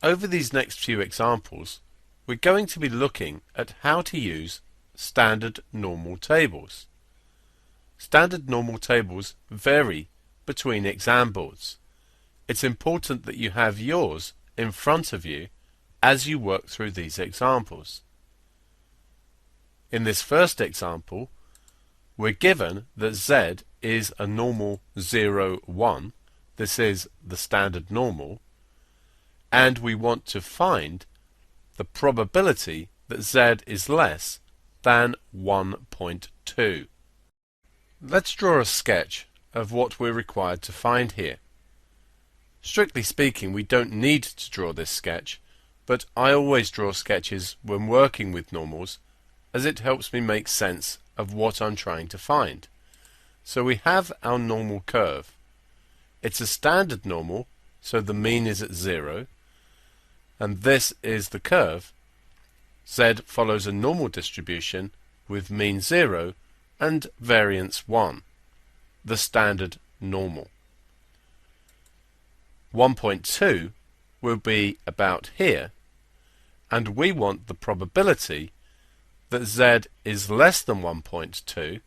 Over these next few examples, we're going to be looking at how to use standard normal tables. Standard normal tables vary between exam boards. It's important that you have yours in front of you as you work through these examples. In this first example, we're given that Z is a normal 0, 1. This is the standard normal. And we want to find the probability that Z is less than 1.2. Let's draw a sketch of what we're required to find here. Strictly speaking, we don't need to draw this sketch, but I always draw sketches when working with normals, as it helps me make sense of what I'm trying to find. So we have our normal curve. It's a standard normal, so the mean is at 0, and this is the curve. Z follows a normal distribution with mean 0 and variance 1, the standard normal. 1.2 will be about here, and we want the probability that Z is less than 1.2.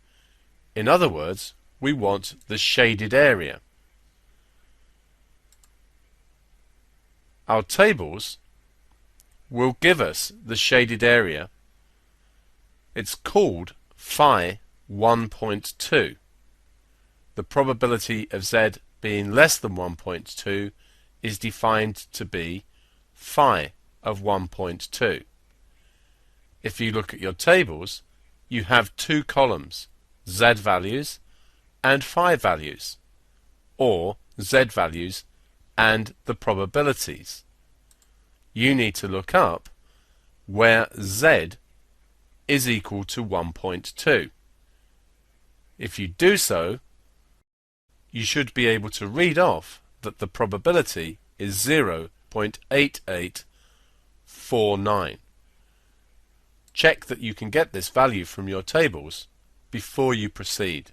In other words, we want the shaded area. Our tables will give us the shaded area. It's called phi 1.2. The probability of Z being less than 1.2 is defined to be phi of 1.2. If you look at your tables, you have two columns, Z values and phi values, or Z values and the probabilities. You need to look up where Z is equal to 1.2. If you do so, you should be able to read off that the probability is 0.8849. Check that you can get this value from your tables before you proceed.